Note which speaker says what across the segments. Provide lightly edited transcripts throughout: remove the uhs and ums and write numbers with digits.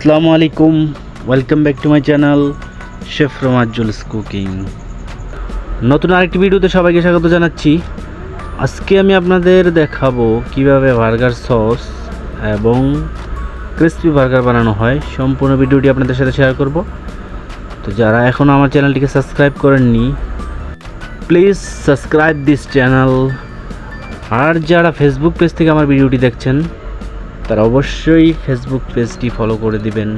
Speaker 1: আসসালামু আলাইকুম, welcome back to my channel chef Romajjul's cooking. নতুন আরেকটি ভিডিওতে সবাইকে স্বাগত জানাচ্ছি। আজকে আমি আপনাদের দেখাবো কিভাবে বার্গার সস এবং ক্রিসপি বার্গার বানানো হয়। সম্পূর্ণ ভিডিওটি আপনাদের সাথে শেয়ার করব। তো যারা এখনও আমার চ্যানেলটিকে সাবস্ক্রাইব করেননি, প্লিজ সাবস্ক্রাইব দিস চ্যানেল। আর যারা ফেসবুক পেজ থেকে আমার ভিডিওটি দেখছেন, তারা অবশ্যই ফেসবুক পেজটি ফলো করে দিবেন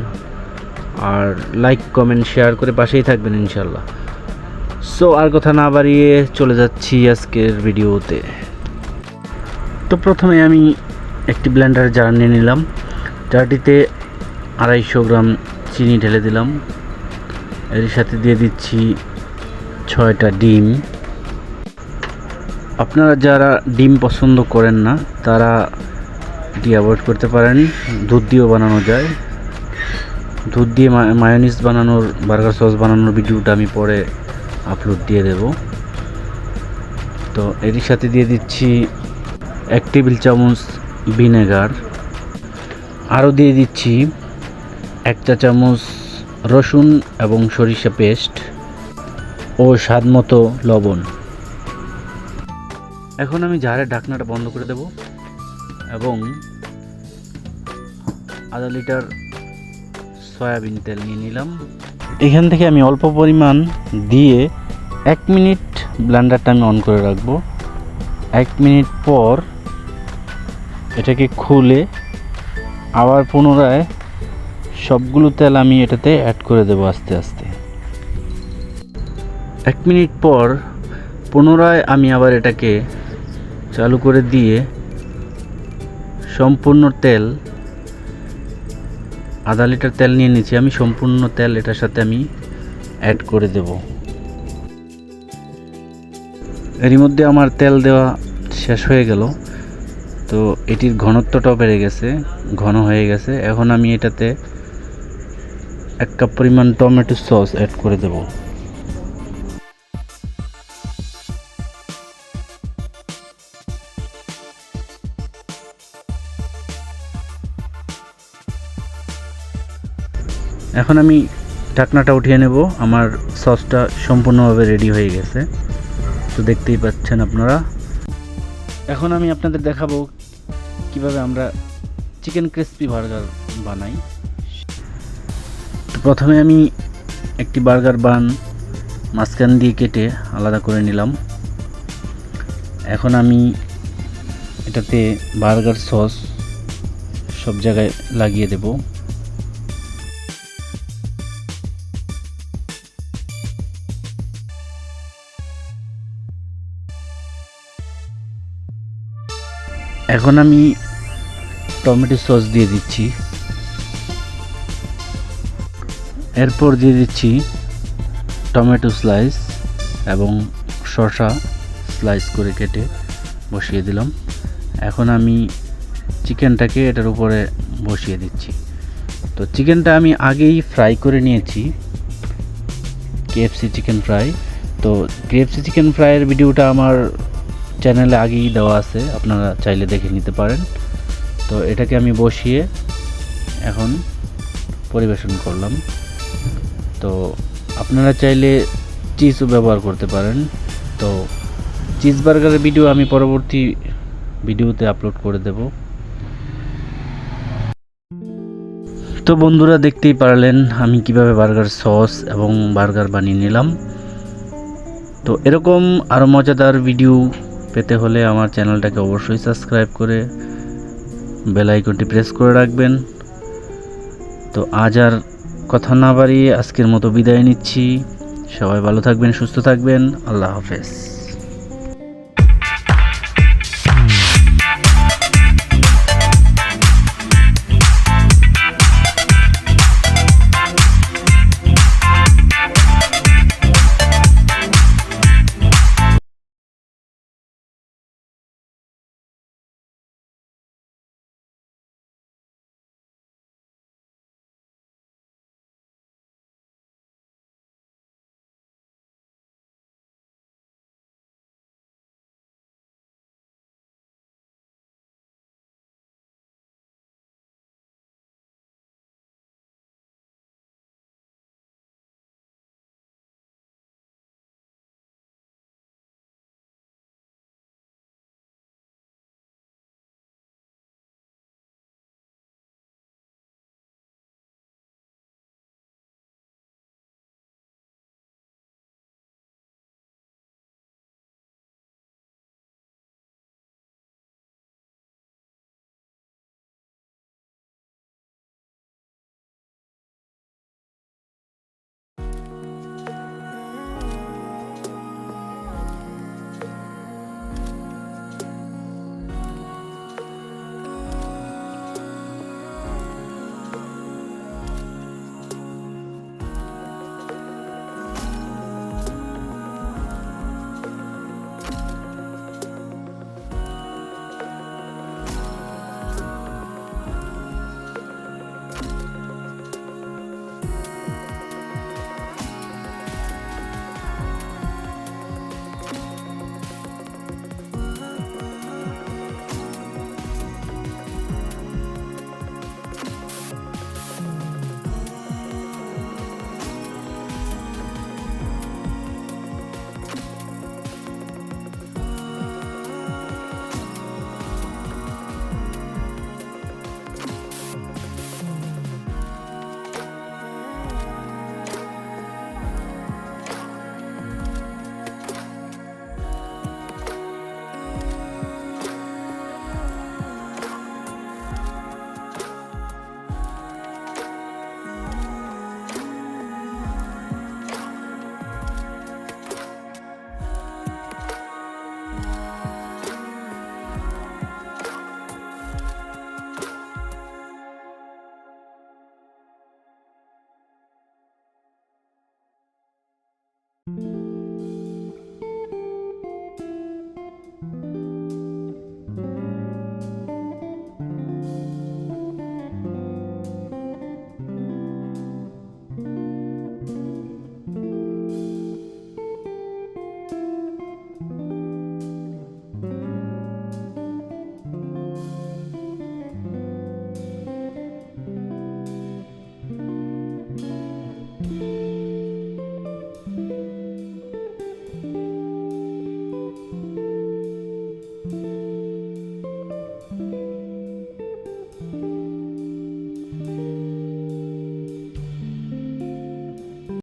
Speaker 1: আর লাইক কমেন্ট শেয়ার করে পাশেই থাকবেন ইনশাল্লাহ। সো আর কথা না বাড়িয়ে চলে যাচ্ছি আজকের ভিডিওতে। তো প্রথমে আমি একটি ব্লেন্ডার জার নিয়ে নিলাম। জারটিতে 250 গ্রাম চিনি ঢেলে দিলাম। এর সাথে দিয়ে দিচ্ছি 6টা ডিম। আপনারা যারা ডিম পছন্দ করেন না, তারা এটি অ্যাভয়েড করতে পারেন। দুধ দিয়েও বানানো যায়। দুধ দিয়ে মায়োনিজ বানানোর, বার্গার সস বানানোর ভিডিওটা আমি পরে আপলোড দিয়ে দেব। তো এর সাথে দিয়ে দিচ্ছি 1 টেবিল চামচ ভিনেগার। আরও দিয়ে দিচ্ছি 1 চা চামচ রসুন এবং সরিষা পেস্ট ও স্বাদ মতো লবণ। এখন আমি জারের ঢাকনাটা বন্ধ করে দেব এবং আধা লিটার সয়াবিন তেল নিয়ে নিলাম। এখান থেকে আমি অল্প পরিমাণ দিয়ে 1 মিনিট ব্লেন্ডারটা আমি অন করে রাখবো। 1 মিনিট পর এটাকে খুলে আবার পুনরায় সবগুলো তেল আমি এটাতে অ্যাড করে দেবো আস্তে আস্তে। 1 মিনিট পর পুনরায় আমি আবার এটাকে চালু করে দিয়ে সম্পূর্ণ তেল, আধা লিটার তেল নিয়ে নিচ্ছি আমি, সম্পূর্ণ তেল এটার সাথে আমি অ্যাড করে দেব। এরই মধ্যে আমার তেল দেওয়া শেষ হয়ে গেল। তো এটির ঘনত্বটাও বেড়ে গেছে, ঘন হয়ে গেছে। এখন আমি এটাতে 1 কাপ পরিমাণ টমেটো সস অ্যাড করে দেব। এখন আমি ঢাকনাটা উঠিয়ে নেব। আমার সসটা সম্পূর্ণভাবে রেডি হয়ে গেছে, তো দেখতেই পাচ্ছেন আপনারা। এখন আমি আপনাদের দেখাবো কিভাবে আমরা চিকেন ক্রিসপি বার্গার বানাই। তো প্রথমে আমি একটি বার্গার বান মাঝখান দিয়ে কেটে আলাদা করে নিলাম। এখন আমি এটাতে বার্গার সস সব জায়গায় লাগিয়ে দেব। এখন আমি টমেটো সস দিয়ে দিচ্ছি। এরপর দিয়ে দিচ্ছি টমেটো স্লাইস এবং শসা স্লাইস করে কেটে বসিয়ে দিলাম। এখন আমি চিকেনটাকে এটার উপরে বসিয়ে দিচ্ছি। তো চিকেনটা আমি আগেই ফ্রাই করে নিয়েছি, কেএফসি চিকেন ফ্রাই। তো কেএফসি চিকেন ফ্রাইয়ের ভিডিওটা আমার চ্যানেলে আগেই দেওয়া আছে, আপনারা চাইলে দেখে নিতে পারেন। তো এটাকে আমি বসিয়ে এখন পরিবেশন করলাম। তো আপনারা চাইলে চিজও ব্যবহার করতে পারেন। তো চিজ বার্গারের ভিডিও আমি পরবর্তী ভিডিওতে আপলোড করে দেব। তো বন্ধুরা, দেখতেই পারলেন আমি কিভাবে বার্গার সস এবং বার্গার বানিয়ে নিলাম। তো এরকম আরও মজাদার ভিডিও পেতে হলে আমার চ্যানেলটাকে অবশ্যই সাবস্ক্রাইব করে বেল আইকনটি প্রেস করে রাখবেন। তো আজ আর কথা না বাড়িয়ে আজকের মতো বিদায় নিচ্ছি। সবাই ভালো থাকবেন, সুস্থ থাকবেন। আল্লাহ হাফেজ।